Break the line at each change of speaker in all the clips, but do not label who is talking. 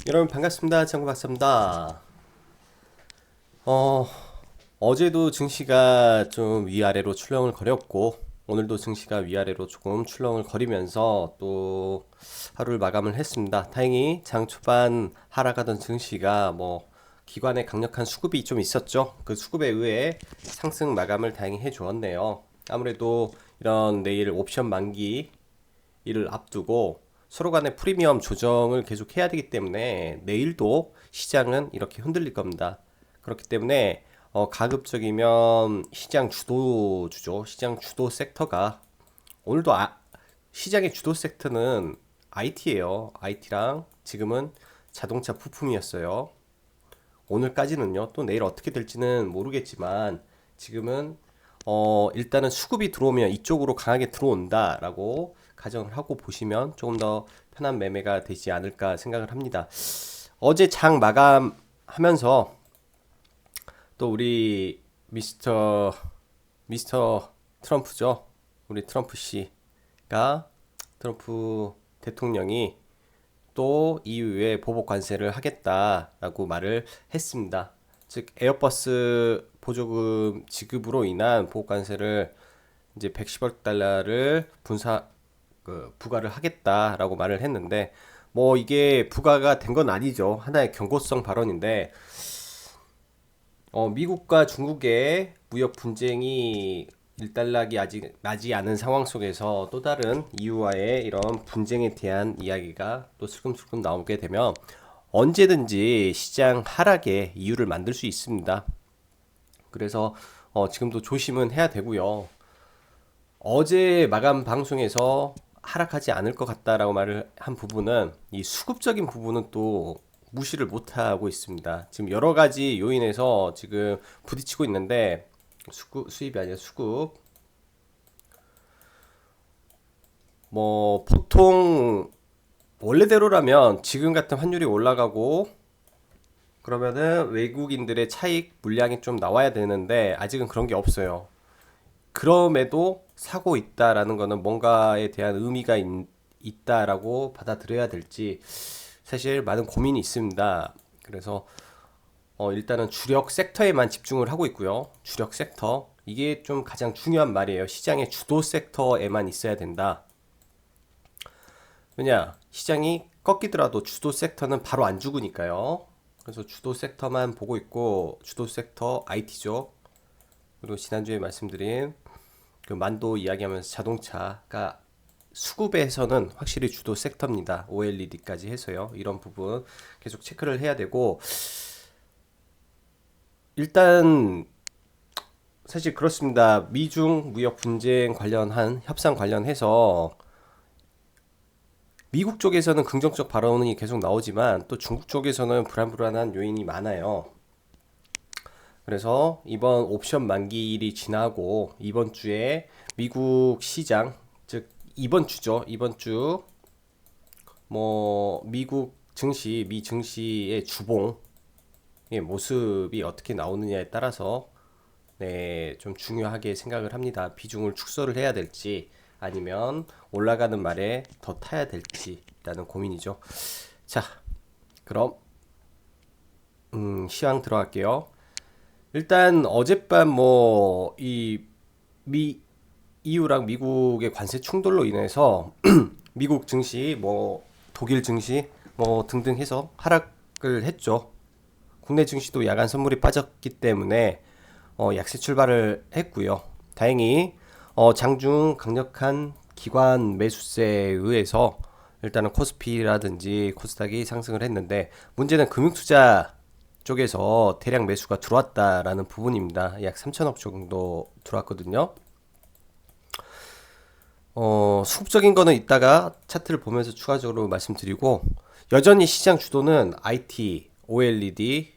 여러분 반갑습니다. 장구 박사입니다. 어, 어제도 증시가 좀 위아래로 출렁을 거렸고 오늘도 증시가 위아래로 조금 출렁을 거리면서 또 하루를 마감을 했습니다. 다행히 장 초반 하락하던 증시가 뭐 기관의 강력한 수급이 좀 있었죠. 그 수급에 의해 상승 마감을 다행히 해주었네요. 아무래도 이런 내일 옵션 만기 이를 앞두고 서로 간의 프리미엄 조정을 계속 해야 되기 때문에 내일도 시장은 이렇게 흔들릴 겁니다. 그렇기 때문에 가급적이면 시장 주도주죠. 시장 주도 섹터가 오늘도 시장의 주도 섹터는 IT예요. IT랑 지금은 자동차 부품이었어요. 오늘까지는요. 또 내일 어떻게 될지는 모르겠지만 지금은 일단은 수급이 들어오면 이쪽으로 강하게 들어온다라고 가정을 하고 보시면 조금 더 편한 매매가 되지 않을까 생각을 합니다. 어제 장 마감하면서 또 우리 미스터 트럼프죠. 우리 트럼프 씨가 트럼프 대통령이 또 이후에 보복 관세를 하겠다라고 말을 했습니다. 즉 에어버스 보조금 지급으로 인한 보복 관세를 이제 110억 달러를 부과를 하겠다라고 말을 했는데 뭐 이게 부과가 된 건 아니죠. 하나의 경고성 발언인데 미국과 중국의 무역 분쟁이 일단락이 아직 나지 않은 상황 속에서 또 다른 이유와의 이런 분쟁에 대한 이야기가 또 슬금슬금 나오게 되면 언제든지 시장 하락의 이유를 만들 수 있습니다. 그래서 지금도 조심은 해야 되고요. 어제 마감 방송에서 하락하지 않을 것 같다라고 말을 한 부분은 이 수급적인 부분은 또 무시를 못하고 있습니다. 지금 여러 가지 요인에서 지금 부딪히고 있는데 수입이 아니라 수급. 뭐 보통 원래대로라면 지금 같은 환율이 올라가고 그러면은 외국인들의 차익 물량이 좀 나와야 되는데 아직은 그런 게 없어요. 그럼에도 사고 있다라는 거는 뭔가에 대한 의미가 있다라고 받아들여야 될지 사실 많은 고민이 있습니다. 그래서 일단은 주력 섹터에만 집중을 하고 있고요. 주력 섹터 이게 좀 가장 중요한 말이에요. 시장의 주도 섹터에만 있어야 된다. 왜냐 시장이 꺾이더라도 주도 섹터는 바로 안 죽으니까요. 그래서 주도 섹터만 보고 있고 주도 섹터 IT죠. 그리고 지난주에 말씀드린 그 만도 이야기하면서 자동차가 수급에서는 확실히 주도 섹터입니다. OLED까지 해서요. 이런 부분 계속 체크를 해야 되고 일단 사실 그렇습니다. 미중 무역 분쟁 관련한 협상 관련해서 미국 쪽에서는 긍정적 발언이 계속 나오지만 또 중국 쪽에서는 불안불안한 요인이 많아요. 그래서 이번 옵션 만기일이 지나고 이번 주에 미국 시장, 즉 이번 주죠. 이번 주 뭐 미국 증시, 미 증시의 주봉의 모습이 어떻게 나오느냐에 따라서 네, 좀 중요하게 생각을 합니다. 비중을 축소를 해야 될지 아니면 올라가는 말에 더 타야 될지라는 고민이죠. 자, 그럼 시황 들어갈게요. 일단 어젯밤 뭐 이 미 EU랑 미국의 관세 충돌로 인해서 미국 증시 뭐 독일 증시 뭐 등등 해서 하락을 했죠. 국내 증시도 야간 선물이 빠졌기 때문에 약세 출발을 했고요. 다행히 장중 강력한 기관 매수세에 의해서 일단은 코스피라든지 코스닥이 상승을 했는데 문제는 금융투자 쪽에서 대량 매수가 들어왔다라는 부분입니다. 약 3천억 정도 들어왔거든요. 수급적인 거는 이따가 차트를 보면서 추가적으로 말씀드리고 여전히 시장 주도는 IT, OLED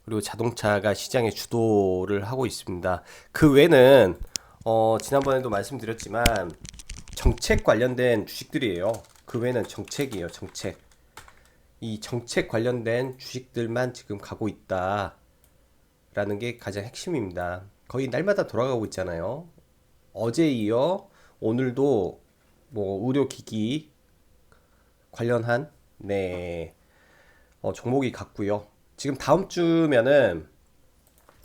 그리고 자동차가 시장의 주도를 하고 있습니다. 그 외에는 지난번에도 말씀드렸지만 정책 관련된 주식들이에요. 그 외에는 정책이에요. 정책. 이 정책 관련된 주식들만 지금 가고 있다라는 게 가장 핵심입니다. 거의 날마다 돌아가고 있잖아요. 어제 이어 오늘도 뭐 의료기기 관련한 네 종목이 같고요. 지금 다음 주면은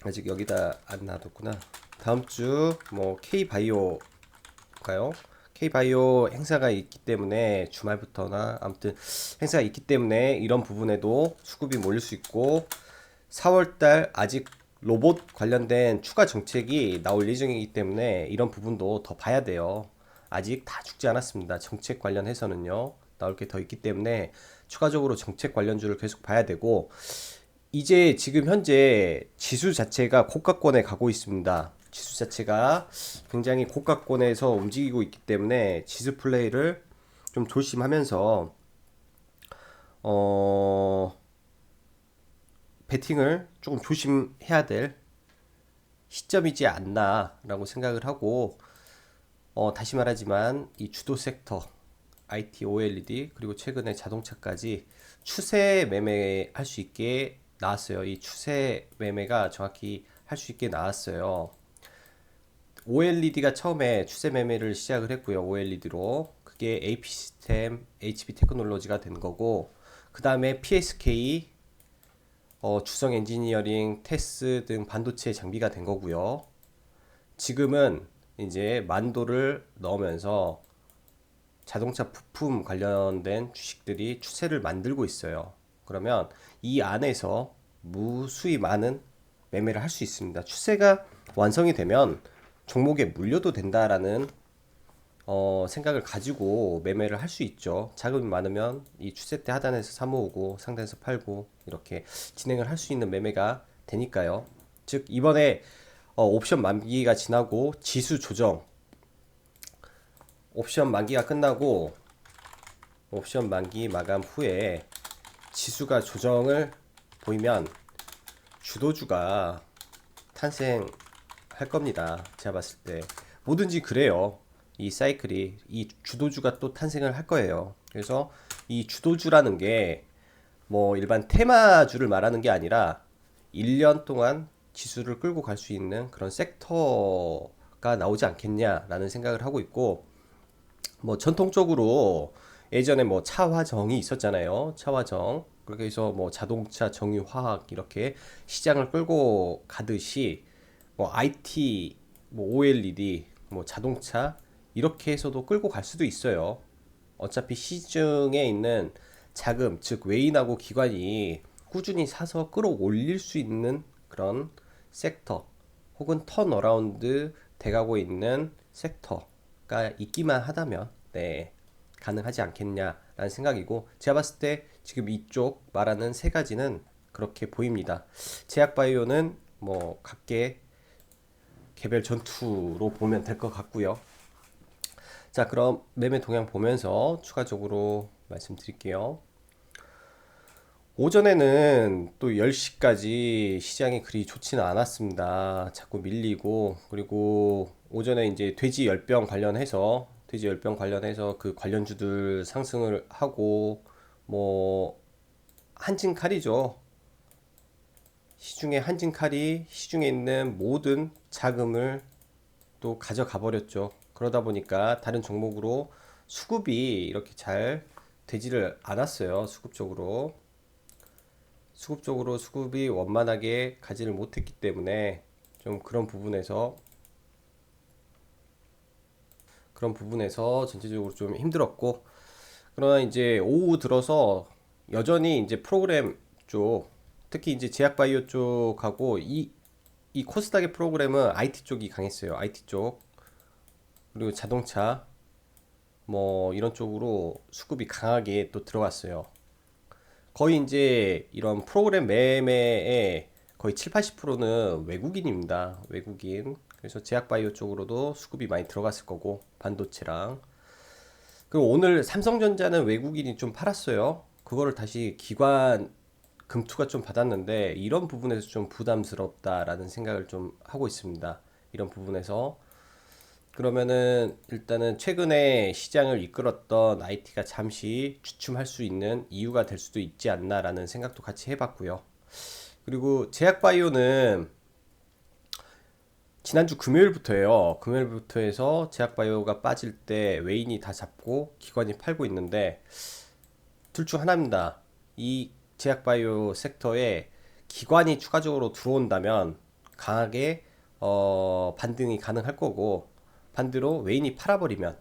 아직 여기다 안 놔뒀구나. 다음 주 뭐 K바이오가요. K바이오 행사가 있기 때문에 주말부터나 아무튼 행사가 있기 때문에 이런 부분에도 수급이 몰릴 수 있고 4월달 아직 로봇 관련된 추가 정책이 나올 예정이기 때문에 이런 부분도 더 봐야 돼요. 아직 다 죽지 않았습니다. 정책 관련해서는요. 나올 게 더 있기 때문에 추가적으로 정책 관련주를 계속 봐야 되고 이제 지금 현재 지수 자체가 고가권에 가고 있습니다. 지수 자체가 굉장히 고가권에서 움직이고 있기 때문에 지수 플레이를 좀 조심하면서 어, 베팅을 조금 조심해야 될 시점이지 않나라고 생각을 하고 다시 말하지만 이 주도 섹터 IT, OLED 그리고 최근에 자동차까지 추세 매매할 수 있게 나왔어요. 이 추세 매매가 정확히 할 수 있게 나왔어요. OLED가 처음에 추세 매매를 시작을 했고요. OLED로 그게 AP 시스템, HB 테크놀로지가 된 거고 그 다음에 PSK, 주성 엔지니어링, 테스 등 반도체 장비가 된 거고요. 지금은 이제 만도를 넣으면서 자동차 부품 관련된 주식들이 추세를 만들고 있어요. 그러면 이 안에서 무수히 많은 매매를 할 수 있습니다. 추세가 완성이 되면 종목에 물려도 된다라는 생각을 가지고 매매를 할 수 있죠. 자금이 많으면 이 추세 때 하단에서 사 모으고 상단에서 팔고 이렇게 진행을 할 수 있는 매매가 되니까요. 즉 이번에 옵션 만기가 지나고 지수 조정, 옵션 만기가 끝나고 옵션 만기 마감 후에 지수가 조정을 보이면 주도주가 탄생할 겁니다. 제가 봤을 때 뭐든지 그래요. 이 사이클이 이 주도주가 또 탄생을 할 거예요. 그래서 이 주도주라는 게 뭐 일반 테마주를 말하는 게 아니라 1년 동안 지수를 끌고 갈 수 있는 그런 섹터가 나오지 않겠냐라는 생각을 하고 있고 뭐 전통적으로 예전에 뭐 차화정이 있었잖아요. 차화정. 그렇게 해서 뭐 자동차, 정유화학 이렇게 시장을 끌고 가듯이 뭐 IT, 뭐 OLED, 뭐 자동차 이렇게 해서도 끌고 갈 수도 있어요. 어차피 시중에 있는 자금, 즉 외인하고 기관이 꾸준히 사서 끌어올릴 수 있는 그런 섹터 혹은 턴어라운드 돼가고 있는 섹터가 있기만 하다면 네, 가능하지 않겠냐라는 생각이고 제가 봤을 때 지금 이쪽 말하는 세 가지는 그렇게 보입니다. 제약바이오는 뭐 각계 개별 전투로 보면 될 것 같고요. 자, 그럼 매매 동향 보면서 추가적으로 말씀드릴게요. 오전에는 또 10시까지 시장이 그리 좋지는 않았습니다. 자꾸 밀리고, 그리고 오전에 이제 돼지 열병 관련해서 그 관련주들 상승을 하고, 뭐, 한진칼이죠. 시중에 한진칼이 시중에 있는 모든 자금을 또 가져가 버렸죠. 그러다 보니까 다른 종목으로 수급이 이렇게 잘 되지를 않았어요. 수급적으로 수급이 원만하게 가지를 못했기 때문에 좀 그런 부분에서 전체적으로 좀 힘들었고 그러나 이제 오후 들어서 여전히 이제 프로그램 쪽 특히 이제 제약바이오 쪽하고 이 코스닥의 프로그램은 IT 쪽이 강했어요. IT 쪽 그리고 자동차 뭐 이런 쪽으로 수급이 강하게 또 들어갔어요. 거의 이제 이런 프로그램 매매의 거의 7, 80%는 외국인입니다. 외국인. 그래서 제약바이오 쪽으로도 수급이 많이 들어갔을 거고 반도체랑 그리고 오늘 삼성전자는 외국인이 좀 팔았어요. 그거를 다시 기관 금투가 좀 받았는데 이런 부분에서 좀 부담스럽다라는 생각을 좀 하고 있습니다. 이런 부분에서 그러면은 일단은 최근에 시장을 이끌었던 IT가 잠시 주춤할 수 있는 이유가 될 수도 있지 않나라는 생각도 같이 해봤고요. 그리고 제약바이오는 지난주 금요일부터예요. 금요일부터 해서 제약바이오가 빠질 때 외인이 다 잡고 기관이 팔고 있는데 둘 중 하나입니다. 이 제약바이오 섹터에 기관이 추가적으로 들어온다면 강하게 반등이 가능할 거고, 반대로 외인이 팔아버리면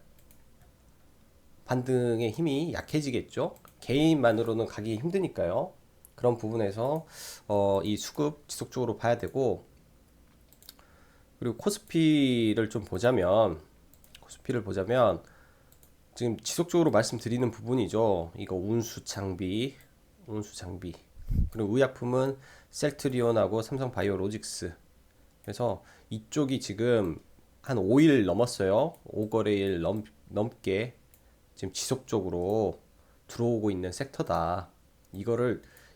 반등의 힘이 약해지겠죠. 개인만으로는 가기 힘드니까요. 그런 부분에서 이 수급 지속적으로 봐야 되고, 그리고 코스피를 보자면 지금 지속적으로 말씀드리는 부분이죠. 이거 운수 장비. 그리고 의약품은 셀트리온하고 삼성바이오로직스. 그래서 이쪽이 지금 한 5일 넘었어요. 5거래일 넘게 지금 지속적으로 들어오고 있는 섹터다.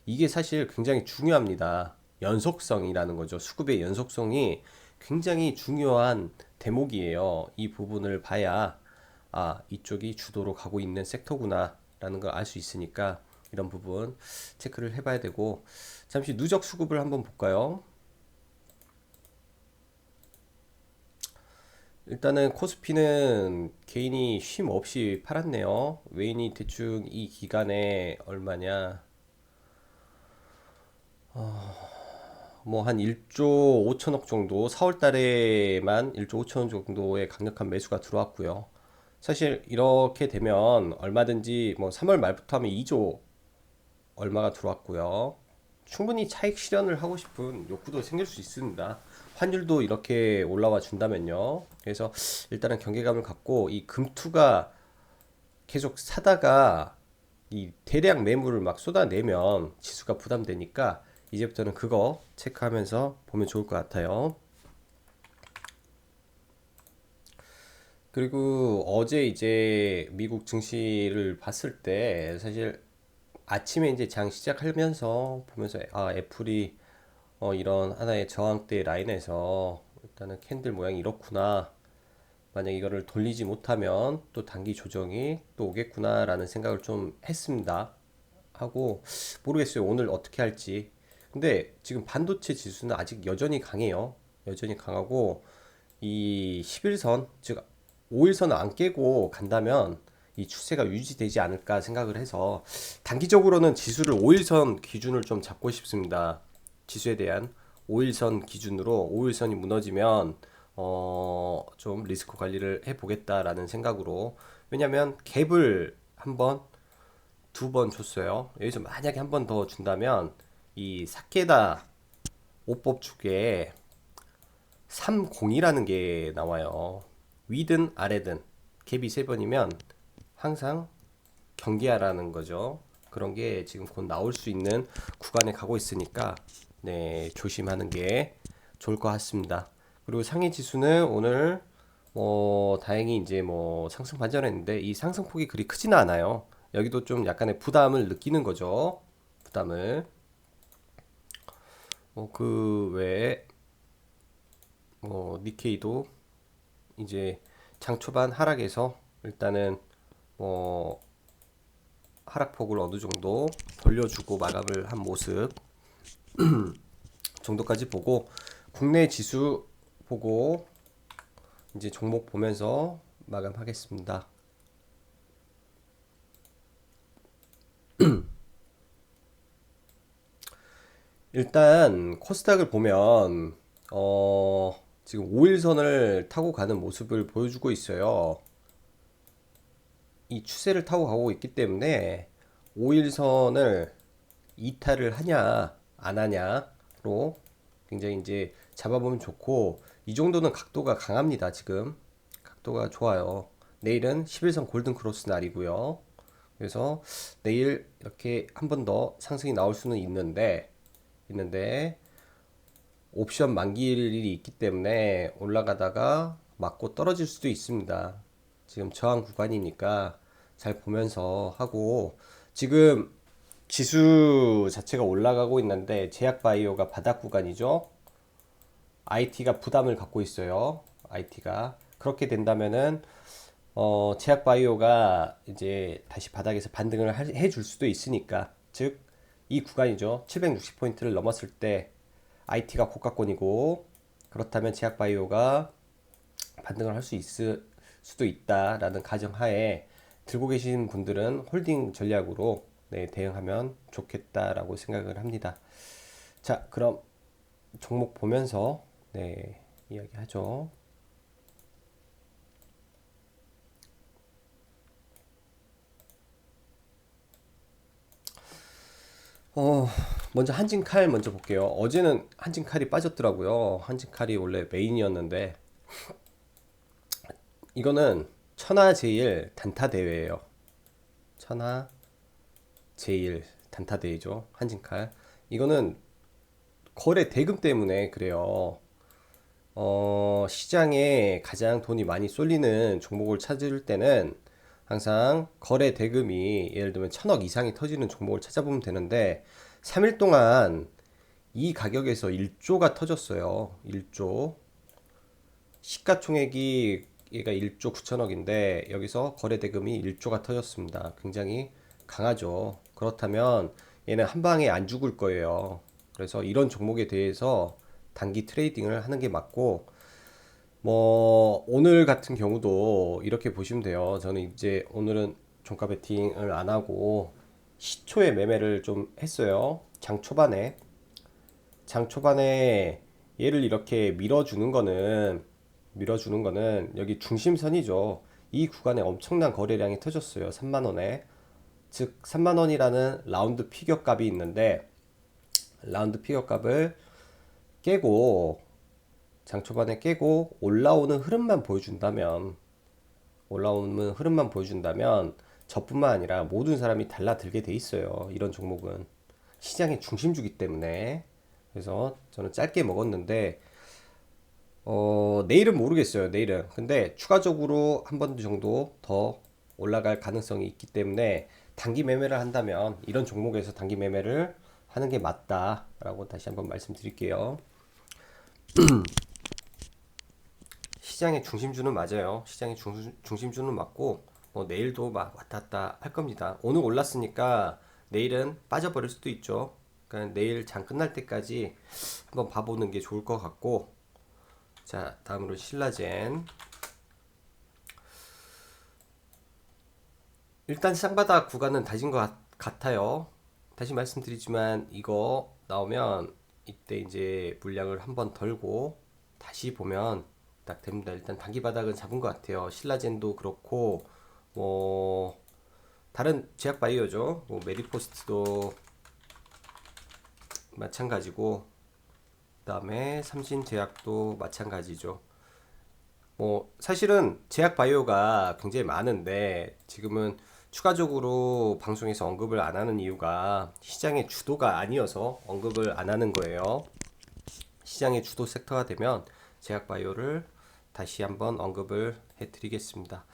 이게 사실 굉장히 중요합니다. 연속성이라는 거죠. 수급의 연속성이 굉장히 중요한 대목이에요. 이 부분을 봐야 이쪽이 주도로 가고 있는 섹터구나 라는 걸 알 수 있으니까 이런 부분 체크를 해봐야 되고, 잠시 누적 수급을 한번 볼까요? 일단은 코스피는 개인이 쉼 없이 팔았네요. 외인이 대충 이 기간에 얼마냐, 뭐 한 1조 5천억 정도, 4월 달에만 1조 5천억 정도의 강력한 매수가 들어왔고요. 사실 이렇게 되면 얼마든지 뭐 3월 말부터 하면 2조 얼마가 들어왔고요. 충분히 차익 실현을 하고 싶은 욕구도 생길 수 있습니다. 환율도 이렇게 올라와 준다면요. 그래서 일단은 경계감을 갖고 이 금투가 계속 사다가 이 대량 매물을 막 쏟아내면 지수가 부담되니까 이제부터는 그거 체크하면서 보면 좋을 것 같아요. 그리고 어제 이제 미국 증시를 봤을 때 사실 아침에 이제 장 시작하면서 보면서 애플이 이런 하나의 저항대 라인에서 일단은 캔들 모양이 이렇구나. 만약 이거를 돌리지 못하면 또 단기 조정이 또 오겠구나라는 생각을 좀 했습니다. 하고 모르겠어요. 오늘 어떻게 할지. 근데 지금 반도체 지수는 아직 여전히 강해요. 여전히 강하고 이 11선, 즉 5일선을 안 깨고 간다면 이 추세가 유지되지 않을까 생각을 해서 단기적으로는 지수를 5일선 기준을 좀 잡고 싶습니다. 지수에 대한 5일선 기준으로 5일선이 무너지면 좀 리스크 관리를 해보겠다라는 생각으로, 왜냐면 갭을 한번 두 번 줬어요. 여기서 만약에 한 번 더 준다면 이 사케다 오법축에 30이라는 게 나와요. 위든 아래든 갭이 세 번이면 항상 경계하라는 거죠. 그런 게 지금 곧 나올 수 있는 구간에 가고 있으니까 네, 조심하는 게 좋을 것 같습니다. 그리고 상해 지수는 오늘 다행히 이제 뭐 상승 반전했는데 이 상승폭이 그리 크지는 않아요. 여기도 좀 약간의 부담을 느끼는 거죠. 부담을. 그 외에 니케이도 이제 장 초반 하락에서 일단은 뭐 하락폭을 어느 정도 돌려주고 마감을 한 모습 정도까지 보고, 국내 지수 보고 이제 종목 보면서 마감하겠습니다. 일단 코스닥을 보면 지금 5일선을 타고 가는 모습을 보여주고 있어요. 이 추세를 타고 가고 있기 때문에 5일선을 이탈을 하냐 안 하냐로 굉장히 이제 잡아보면 좋고, 이 정도는 각도가 강합니다. 지금 각도가 좋아요. 내일은 11선 골든 크로스 날이고요. 그래서 내일 이렇게 한 번 더 상승이 나올 수는 있는데 옵션 만기일이 있기 때문에 올라가다가 맞고 떨어질 수도 있습니다. 지금 저항 구간이니까 잘 보면서 하고, 지금 지수 자체가 올라가고 있는데 제약바이오가 바닥 구간이죠. IT가 부담을 갖고 있어요. IT가 그렇게 된다면은 제약바이오가 이제 다시 바닥에서 반등을 해줄 수도 있으니까, 즉 이 구간이죠. 760포인트를 넘었을 때 IT가 고가권이고, 그렇다면 제약바이오가 반등을 할 수 있을 수도 있다라는 가정하에 들고 계신 분들은 홀딩 전략으로 네, 대응하면 좋겠다라고 생각을 합니다. 자, 그럼 종목 보면서 네, 이야기하죠. 어, 먼저 한진칼 먼저 볼게요. 어제는 한진칼이 빠졌더라고요. 한진칼이 원래 메인이었는데 이거는 천하제일 단타 대회예요. 천하제일 단타 대회죠. 한진칼. 이거는 거래 대금 때문에 그래요. 시장에 가장 돈이 많이 쏠리는 종목을 찾을 때는 항상 거래 대금이 예를 들면 1,000억 이상이 터지는 종목을 찾아보면 되는데 3일 동안 이 가격에서 1조가 터졌어요. 1조. 시가총액이 얘가 1조 9천억인데 여기서 거래 대금이 1조가 터졌습니다. 굉장히 강하죠. 그렇다면 얘는 한 방에 안 죽을 거예요. 그래서 이런 종목에 대해서 단기 트레이딩을 하는 게 맞고 뭐 오늘 같은 경우도 이렇게 보시면 돼요. 저는 이제 오늘은 종가 베팅을 안 하고 시초에 매매를 좀 했어요. 장 초반에 얘를 이렇게 밀어주는 거는 여기 중심선이죠. 이 구간에 엄청난 거래량이 터졌어요. 3만 원에. 즉 3만 원이라는 라운드 피겨 값이 있는데 라운드 피겨 값을 깨고 장 초반에 깨고 올라오는 흐름만 보여준다면 저뿐만 아니라 모든 사람이 달라들게 돼 있어요. 이런 종목은 시장의 중심주기 때문에. 그래서 저는 짧게 먹었는데 내일은 모르겠어요. 내일은. 근데 추가적으로 한 번 정도 더 올라갈 가능성이 있기 때문에 단기 매매를 한다면 이런 종목에서 단기 매매를 하는 게 맞다라고 다시 한번 말씀드릴게요. 시장의 중심주는 맞아요. 중심주는 맞고 뭐 내일도 막 왔다 갔다 할 겁니다. 오늘 올랐으니까 내일은 빠져버릴 수도 있죠. 그러니까 내일 장 끝날 때까지 한번 봐보는 게 좋을 것 같고 자 다음으로 신라젠 일단 쌍바닥 구간은 다진 것 같아요. 다시 말씀드리지만 이거 나오면 이때 이제 물량을 한번 덜고 다시 보면 딱 됩니다. 일단 단기 바닥은 잡은 것 같아요. 신라젠도 그렇고 뭐 다른 제약 바이오죠. 뭐 메디포스트도 마찬가지고 그다음에 삼신제약도 마찬가지죠. 뭐 사실은 제약 바이오가 굉장히 많은데 지금은 추가적으로 방송에서 언급을 안 하는 이유가 시장의 주도가 아니어서 언급을 안 하는 거예요. 시장의 주도 섹터가 되면 제약 바이오를 다시 한번 언급을 해드리겠습니다.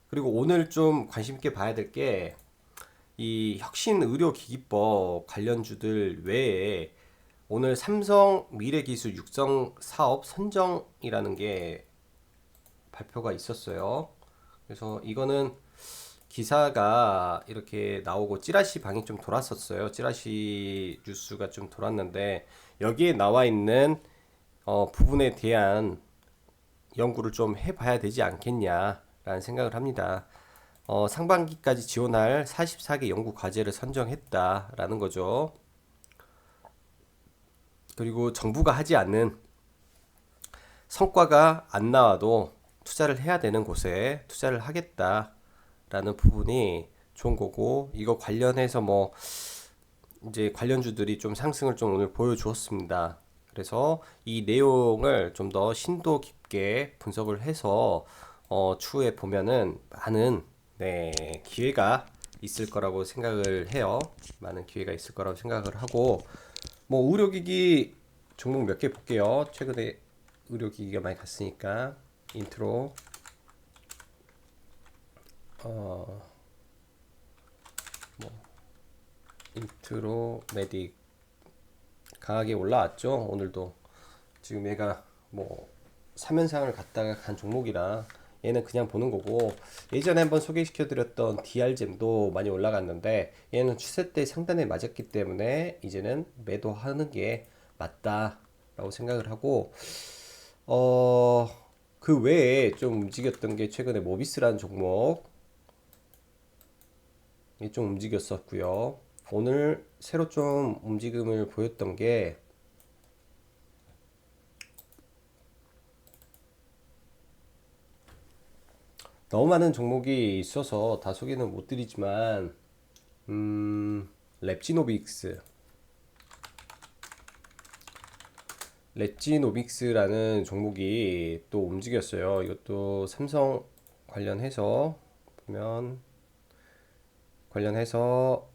그리고 오늘 좀 관심 있게 봐야 될 게 이 혁신 의료기기법 관련주들 외에 오늘 삼성 미래기술 육성 사업 선정이라는 게 발표가 있었어요. 그래서 이거는 기사가 이렇게 나오고 찌라시 방이 좀 돌았었어요. 찌라시 뉴스가 좀 돌았는데 여기에 나와 있는 부분에 대한 연구를 좀 해봐야 되지 않겠냐라는 생각을 합니다. 상반기까지 지원할 44개 연구 과제를 선정했다라는 거죠. 그리고 정부가 하지 않는 성과가 안 나와도 투자를 해야 되는 곳에 투자를 하겠다라는 부분이 좋은 거고 이거 관련해서 뭐 이제 관련주들이 좀 상승을 좀 오늘 보여주었습니다. 그래서 이 내용을 좀 더 심도 깊게 분석을 해서 추후에 보면은 많은 네, 기회가 있을 거라고 생각을 해요. 많은 기회가 있을 거라고 생각을 하고 뭐 의료기기 종목 몇 개 볼게요. 최근에 의료기기가 많이 갔으니까 인트로 어, 뭐 인트로 메딕 강하게 올라왔죠. 오늘도 지금 얘가 뭐 3연상을 갔다가 간 종목이라 얘는 그냥 보는 거고 예전에 한번 소개시켜 드렸던 DR잼도 많이 올라갔는데 얘는 추세 때 상단에 맞았기 때문에 이제는 매도하는 게 맞다라고 생각을 하고 어, 그 외에 좀 움직였던 게 최근에 모비스라는 종목 이게 좀 움직였었고요. 오늘 새로 좀 움직임을 보였던 게 너무 많은 종목이 있어서 다 소개는 못 드리지만 랩지노빅스 랩지노빅스라는 종목이 또 움직였어요. 이것도 삼성 관련해서 보면 관련해서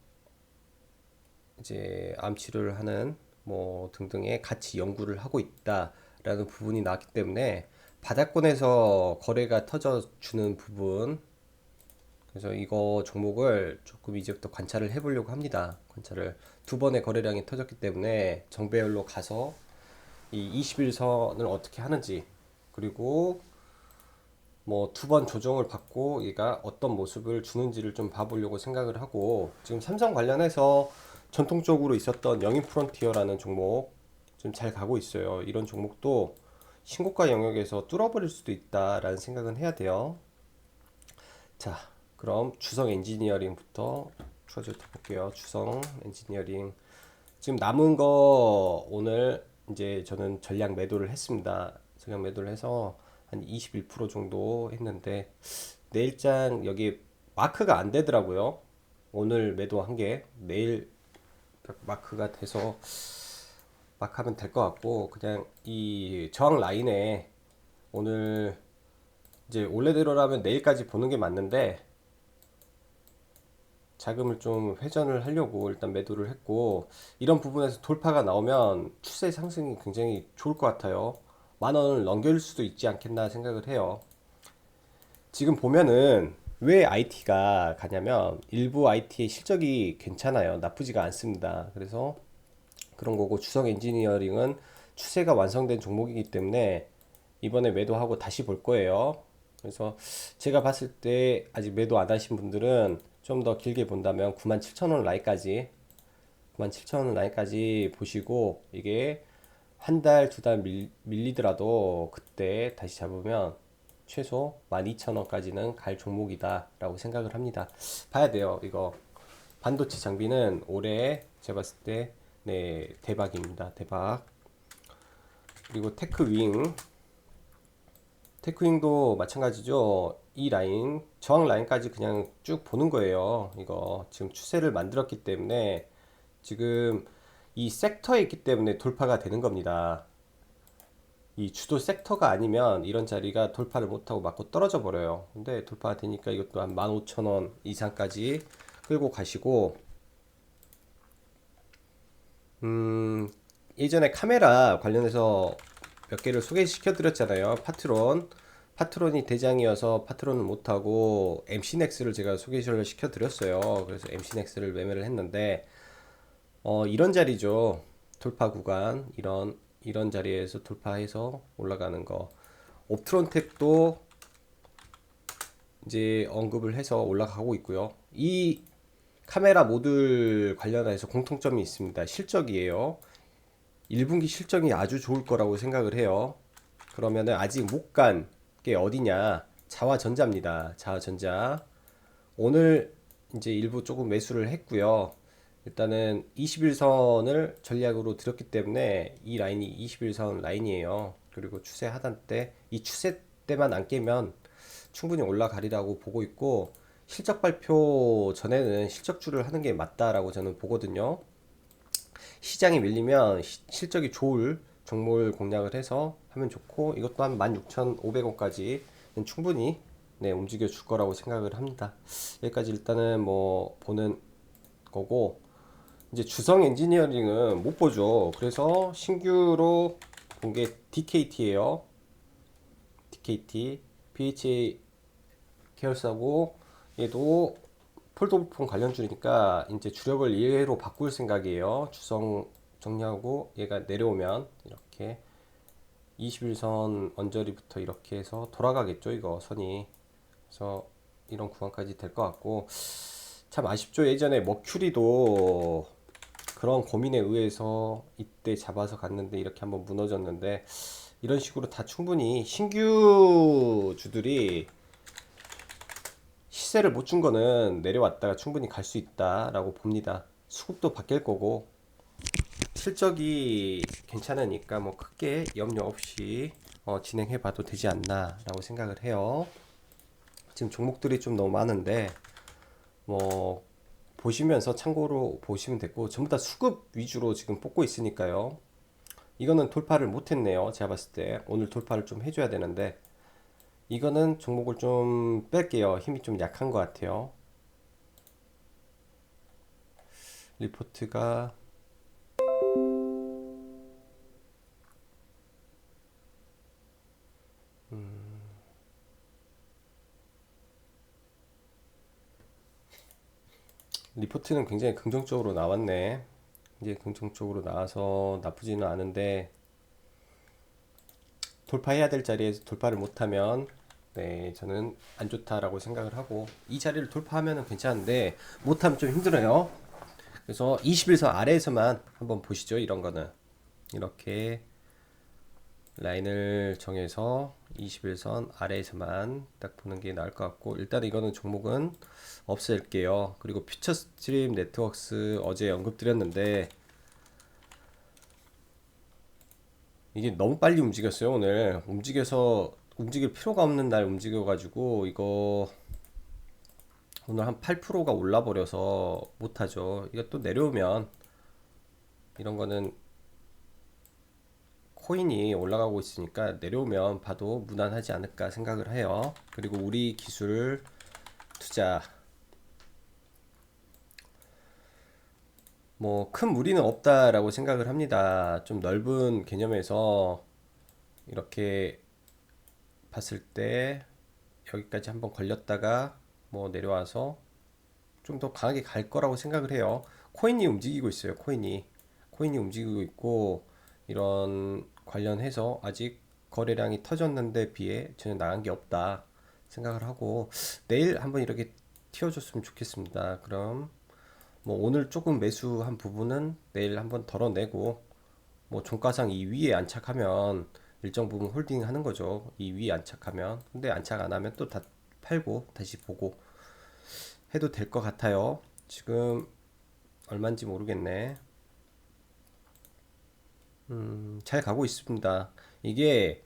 이제 암 치료를 하는 뭐 등등의 같이 연구를 하고 있다라는 부분이 나왔기 때문에 바닥권에서 거래가 터져주는 부분, 그래서 이거 종목을 조금 이제부터 관찰을 해보려고 합니다. 관찰을 두 번의 거래량이 터졌기 때문에 정배열로 가서 이 21선을 어떻게 하는지, 그리고 뭐 두 번 조정을 받고 얘가 어떤 모습을 주는지를 좀 봐보려고 생각을 하고, 지금 삼성 관련해서 전통적으로 있었던 영인 프론티어라는 종목 좀 잘 가고 있어요. 이런 종목도 신고가 영역에서 뚫어버릴 수도 있다라는 생각은 해야 돼요. 자, 그럼 주성 엔지니어링부터 추가적으로 볼게요. 주성 엔지니어링 지금 남은 거 오늘 이제 저는 전량 매도를 했습니다. 전량 매도를 해서 한 21% 정도 했는데 내일장 여기 마크가 안 되더라고요. 오늘 매도한 게 내일 마크가 돼서 마크하면 될 것 같고, 그냥 이 저항 라인에 오늘 이제 원래대로라면 내일까지 보는 게 맞는데 자금을 좀 회전을 하려고 일단 매도를 했고, 이런 부분에서 돌파가 나오면 추세 상승이 굉장히 좋을 것 같아요. 만 원을 넘길 수도 있지 않겠나 생각을 해요. 지금 보면은 왜 IT가 가냐면 일부 IT의 실적이 괜찮아요. 나쁘지가 않습니다. 그래서 그런 거고, 주성 엔지니어링은 추세가 완성된 종목이기 때문에 이번에 매도하고 다시 볼 거예요. 그래서 제가 봤을 때 아직 매도 안 하신 분들은 좀 더 길게 본다면 97,000원 라인까지 97,000원 라인까지 보시고, 이게 한 달, 두 달 밀리더라도 그때 다시 잡으면 최소 12,000원까지는 갈 종목이다 라고 생각을 합니다. 봐야 돼요. 이거 반도체 장비는 올해 제가 봤을 때 네, 대박입니다. 대박. 그리고 테크윙도 마찬가지죠. 이 라인, 저항 라인까지 그냥 쭉 보는 거예요. 이거 지금 추세를 만들었기 때문에 지금 이 섹터에 있기 때문에 돌파가 되는 겁니다. 이 주도 섹터가 아니면 이런 자리가 돌파를 못하고 맞고 떨어져 버려요. 근데 돌파가 되니까 이것도 한 15,000원 이상까지 끌고 가시고, 음, 예전에 카메라 관련해서 몇 개를 소개시켜 드렸잖아요. 파트론이 대장이어서 파트론을 못하고 MC넥스를 제가 소개를 시켜 드렸어요. 그래서 MC넥스를 매매를 했는데 이런 자리죠. 돌파 구간, 이런 자리에서 돌파해서 올라가는 거. 옵트론텍도 이제 언급을 해서 올라가고 있고요. 이 카메라 모듈 관련해서 공통점이 있습니다. 실적이에요. 1분기 실적이 아주 좋을 거라고 생각을 해요. 그러면은 아직 못 간 게 어디냐? 자화전자입니다. 자화전자. 오늘 이제 일부 조금 매수를 했고요. 일단은 21선을 전략으로 들었기 때문에 이 라인이 21선 라인이에요. 그리고 추세 하단 때, 이 추세 때만 안 깨면 충분히 올라가리라고 보고 있고, 실적 발표 전에는 실적주를 하는 게 맞다라고 저는 보거든요. 시장이 밀리면 실적이 좋을 종목을 공략을 해서 하면 좋고, 이것도 한 16,500원까지 충분히 네, 움직여 줄 거라고 생각을 합니다. 여기까지 일단은 뭐 보는 거고, 이제 주성 엔지니어링은 못 보죠. 그래서 신규로 본 게 DKT예요. DKT, PHA 계열사고, 얘도 폴더폰 관련주니까 이제 주력을 얘로 바꿀 생각이에요. 주성 정리하고 얘가 내려오면 이렇게 21선 언저리부터 이렇게 해서 돌아가겠죠. 이거 선이. 그래서 이런 구간까지 될 것 같고, 참 아쉽죠. 예전에 머큐리도 그런 고민에 의해서 이때 잡아서 갔는데 이렇게 한번 무너졌는데, 이런 식으로 다 충분히 신규주들이 시세를 못 준 거는 내려왔다가 충분히 갈 수 있다라고 봅니다. 수급도 바뀔 거고 실적이 괜찮으니까 뭐 크게 염려 없이 진행해 봐도 되지 않나라고 생각을 해요. 지금 종목들이 좀 너무 많은데 뭐 보시면서 참고로 보시면 되고 전부 다 수급 위주로 지금 뽑고 있으니까요. 이거는 돌파를 못 했네요. 제가 봤을 때 오늘 돌파를 좀 해줘야 되는데 이거는 종목을 좀 뺄게요. 힘이 좀 약한 것 같아요. 리포트가 리포트는 굉장히 긍정적으로 나왔네. 이제 긍정적으로 나와서 나쁘지는 않은데 돌파해야 될 자리에서 돌파를 못하면 네 저는 안 좋다라고 생각을 하고 이 자리를 돌파하면 괜찮은데 못하면 좀 힘들어요. 그래서 21선 아래에서만 한번 보시죠. 이런 거는 이렇게 라인을 정해서 21선 아래에서만 딱 보는 게 나을 것 같고 일단 이거는 종목은 없앨게요. 그리고 퓨처스트림 네트워크스 어제 언급드렸는데 이게 너무 빨리 움직였어요. 오늘 움직여서 움직일 필요가 없는 날 움직여가지고 이거 오늘 한 8%가 올라버려서 못하죠. 이거 또 내려오면 이런 거는 코인이 올라가고 있으니까 내려오면 봐도 무난하지 않을까 생각을 해요. 그리고 우리 기술 투자 뭐 큰 무리는 없다라고 생각을 합니다. 좀 넓은 개념에서 이렇게 봤을 때 여기까지 한번 걸렸다가 뭐 내려와서 좀 더 강하게 갈 거라고 생각을 해요. 코인이 움직이고 있어요. 코인이 움직이고 있고 이런 관련해서 아직 거래량이 터졌는데 비해 전혀 나간 게 없다 생각을 하고 내일 한번 이렇게 튀어줬으면 좋겠습니다. 그럼 뭐 오늘 조금 매수한 부분은 내일 한번 덜어내고 뭐 종가상 이 위에 안착하면 일정 부분 홀딩 하는 거죠. 이 위에 안착하면 근데 안착 안 하면 또 다 팔고 다시 보고 해도 될 것 같아요. 지금 얼마인지 모르겠네. 잘 가고 있습니다. 이게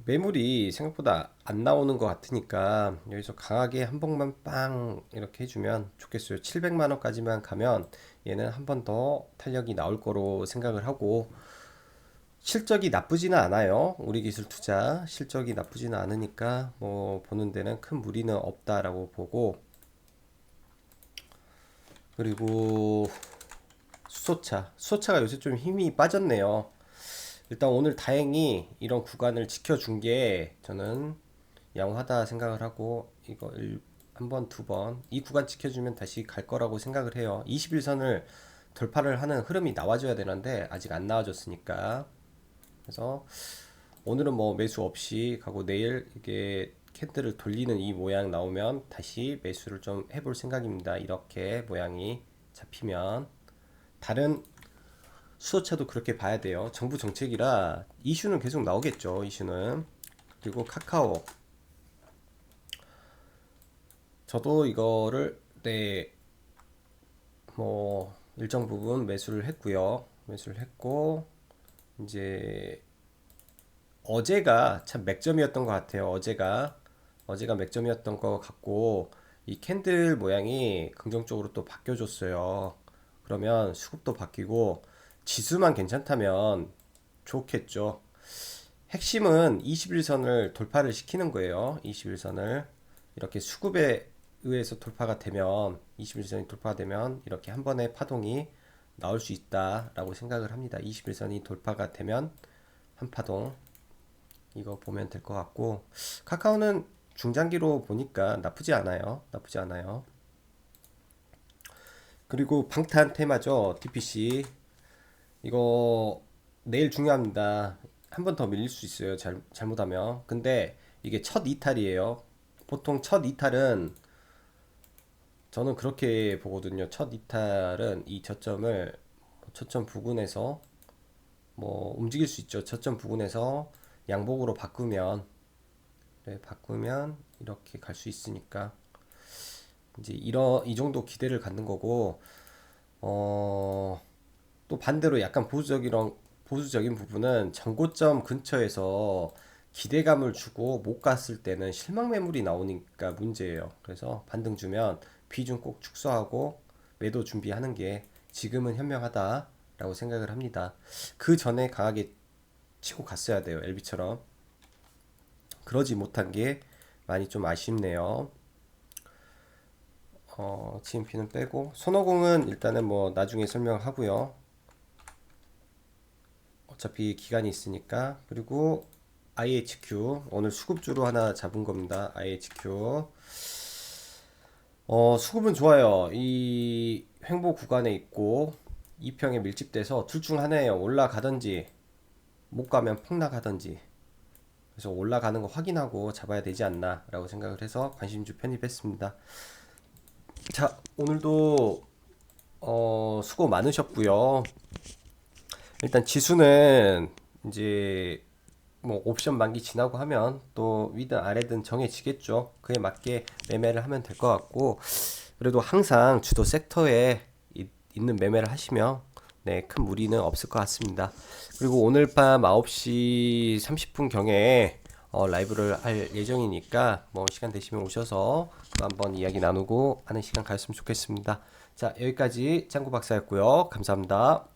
매물이 생각보다 안 나오는 것 같으니까 여기서 강하게 한 번만 빵 이렇게 해주면 좋겠어요. 700만 원까지만 가면 얘는 한 번 더 탄력이 나올 거로 생각을 하고 실적이 나쁘지는 않아요. 우리 기술 투자 실적이 나쁘지는 않으니까 뭐 보는 데는 큰 무리는 없다라고 보고 그리고 수소차가 요새 좀 힘이 빠졌네요. 일단 오늘 다행히 이런 구간을 지켜준 게 저는 양호하다 생각을 하고 이거 한 번, 두 번 이 구간 지켜주면 다시 갈 거라고 생각을 해요. 21선을 돌파를 하는 흐름이 나와줘야 되는데 아직 안 나와줬으니까 그래서 오늘은 뭐 매수 없이 가고 내일 이게 캔들을 돌리는 이 모양 나오면 다시 매수를 좀 해볼 생각입니다. 이렇게 모양이 잡히면 다른 수소차도 그렇게 봐야 돼요. 정부 정책이라 이슈는 계속 나오겠죠. 이슈는. 그리고 카카오. 저도 이거를 네, 뭐 일정 부분 매수를 했고요. 매수를 했고 이제 어제가 참 맥점이었던 것 같아요. 어제가 맥점이었던 것 같고 이 캔들 모양이 긍정적으로 또 바뀌어줬어요. 그러면 수급도 바뀌고 지수만 괜찮다면 좋겠죠. 핵심은 21선을 돌파를 시키는 거예요. 21선을 이렇게 수급에 의해서 돌파가 되면 21선이 돌파되면 이렇게 한 번에 파동이 나올 수 있다라고 생각을 합니다. 21선이 돌파가 되면 한 파동 이거 보면 될 것 같고 카카오는 중장기로 보니까 나쁘지 않아요. 나쁘지 않아요. 그리고 방탄 테마죠. DPC 이거 내일 중요합니다. 한 번 더 밀릴 수 있어요. 잘못하면. 근데 이게 첫 이탈이에요. 보통 첫 이탈은 저는 그렇게 보거든요. 첫 이탈은 이 저점 부근에서 뭐 움직일 수 있죠. 저점 부근에서 양봉으로 바꾸면 네, 바꾸면 이렇게 갈 수 있으니까 이제 이 정도 기대를 갖는 거고, 또 반대로 약간 보수적인 부분은 전고점 근처에서 기대감을 주고 못 갔을 때는 실망 매물이 나오니까 문제예요. 그래서 반등 주면 비중 꼭 축소하고 매도 준비하는 게 지금은 현명하다라고 생각을 합니다. 그 전에 강하게 치고 갔어야 돼요. LB처럼. 그러지 못한 게 많이 좀 아쉽네요. GMP는 빼고 손오공은 일단은 뭐 나중에 설명하고요. 어차피 기간이 있으니까. 그리고 IHQ 오늘 수급주로 하나 잡은 겁니다. IHQ 수급은 좋아요. 이 횡보 구간에 있고 2평에 밀집돼서 둘 중 하나예요. 올라가든지 못 가면 폭락하든지. 그래서 올라가는 거 확인하고 잡아야 되지 않나 라고 생각을 해서 관심주 편입했습니다. 자, 오늘도 수고 많으셨고요. 일단 지수는 이제 뭐 옵션 만기 지나고 하면 또 위든 아래든 정해지겠죠. 그에 맞게 매매를 하면 될 것 같고, 그래도 항상 주도 섹터에 있는 매매를 하시면 네, 큰 무리는 없을 것 같습니다. 그리고 오늘 밤 9시 30분 경에 라이브를 할 예정이니까 뭐 시간 되시면 오셔서 또 한번 이야기 나누고 하는 시간 가졌으면 좋겠습니다. 자, 여기까지 짱구 박사였고요. 감사합니다.